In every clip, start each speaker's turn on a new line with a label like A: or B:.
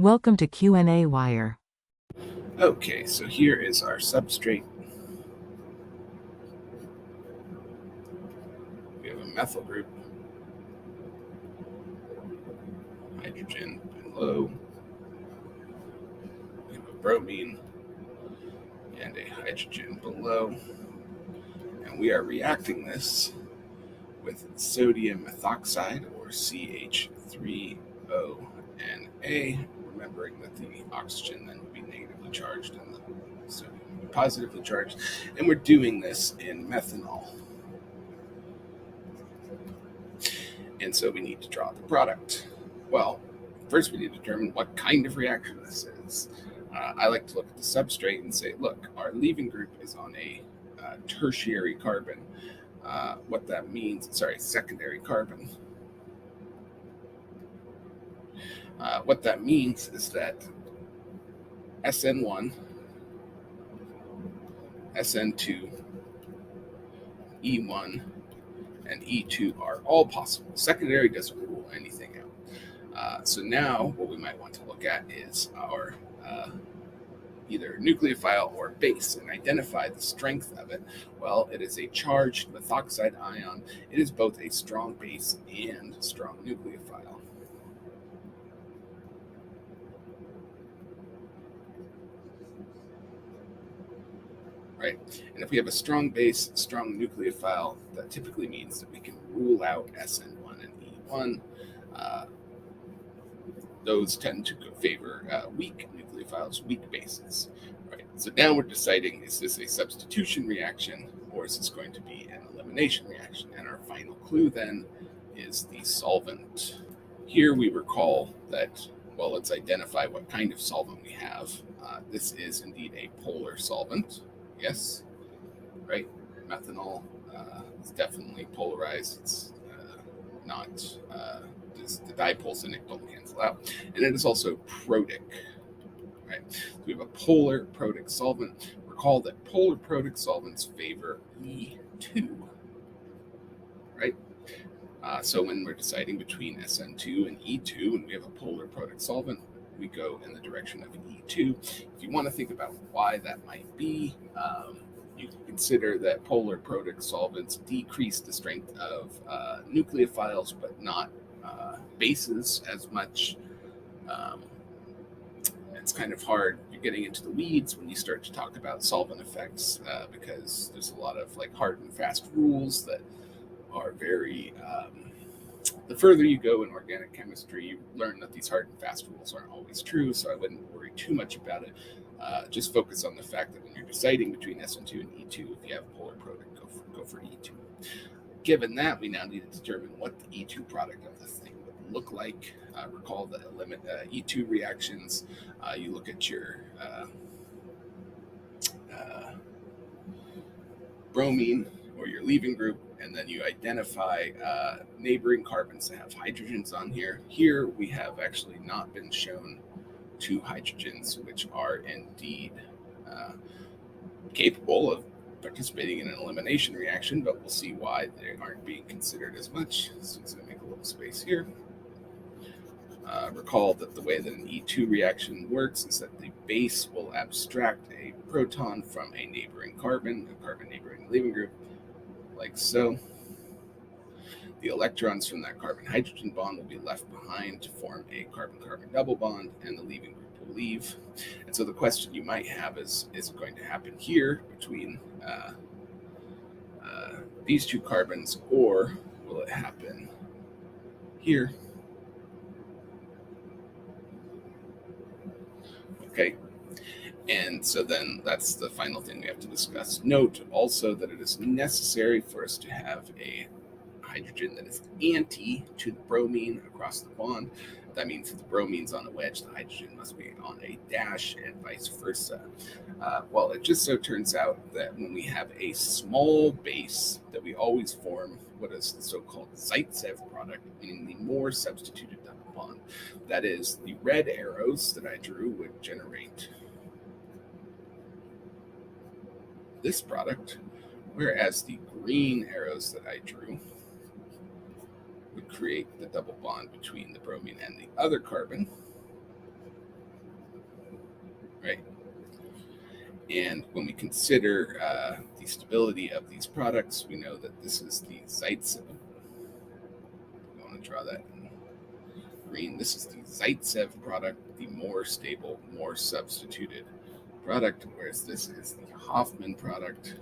A: Welcome to qnawire.
B: Okay, so here is our substrate. We have a methyl group, hydrogen below. We have a bromine and a hydrogen below. And we are reacting this with sodium methoxide, or CH3ONA, remembering that the oxygen then would be negatively charged and the sodium would be positively charged. And we're doing this in methanol. And so we need to draw the product. Well, first we need to determine what kind of reaction this is. I like to look at the substrate and say, look, our leaving group is on a tertiary carbon. What that means, secondary carbon. What that means is that SN1, SN2, E1, and E2 are all possible. Secondary doesn't rule anything out. So now what we might want to look at is our either nucleophile or base and identify the strength of it. Well, it is a charged methoxide ion. It is both a strong base and strong nucleophile. Right? And if we have a strong base, strong nucleophile, that typically means that we can rule out SN1 and E1. Those tend to favor weak nucleophiles, weak bases. Right? So now we're deciding, is this a substitution reaction or is this going to be an elimination reaction? And our final clue then is the solvent. Here we recall that, well, let's identify what kind of solvent we have. This is indeed a polar solvent. Yes, right? Methanol is definitely polarized. It's not, the dipoles in it don't cancel out. And it is also protic, right? So we have a polar protic solvent. Recall that polar protic solvents favor E2, right? So when we're deciding between SN2 and E2, and we have a polar protic solvent, we go in the direction of E2. If you want to think about why that might be, you can consider that polar protic solvents decrease the strength of nucleophiles, but not bases as much. It's kind of hard. You're getting into the weeds when you start to talk about solvent effects because there's a lot of like hard and fast rules that are very the further you go in organic chemistry, you learn that these hard and fast rules aren't always true, so I wouldn't worry too much about it. Just focus on the fact that when you're deciding between SN2 and E2, if you have polar protic, go for E2. Given that, we now need to determine what the E2 product of this thing would look like. Recall the E2 reactions. You look at your bromine or your leaving group, and then you identify neighboring carbons that have hydrogens on here. Here we have actually not been shown two hydrogens, which are indeed capable of participating in an elimination reaction, but we'll see why they aren't being considered as much. So I'm going to make a little space here. Recall that the way that an E2 reaction works is that the base will abstract a proton from a neighboring carbon, a carbon neighboring the leaving group, like so. The electrons from that carbon-hydrogen bond will be left behind to form a carbon-carbon double bond, and the leaving group will leave. And so the question you might have is it going to happen here between these two carbons, or will it happen here? Okay. And so then that's the final thing we have to discuss. Note also that it is necessary for us to have a hydrogen that is anti to the bromine across the bond. That means if the bromine's on a wedge, the hydrogen must be on a dash, and vice versa. Well, it just so turns out that when we have a small base, that we always form what is the so-called Zaitsev product, meaning the more substituted double bond. That is, the red arrows that I drew would generate this product, whereas the green arrows that I drew would create the double bond between the bromine and the other carbon. right? And when we consider the stability of these products, we know that this is the Zaitsev. I want to draw that in green. This is the Zaitsev product, the more stable, more substituted product, whereas this is the Hoffman product,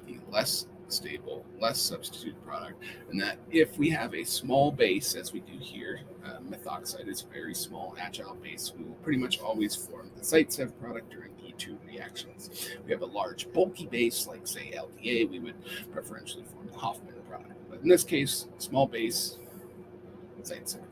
B: the less stable, less substituted product. And that if we have a small base, as we do here, methoxide is a very small, agile base, we will pretty much always form the Zaitsev product during E2 reactions. If we have a large, bulky base, like say LDA, we would preferentially form the Hoffman product. But in this case, small base, Zaitsev.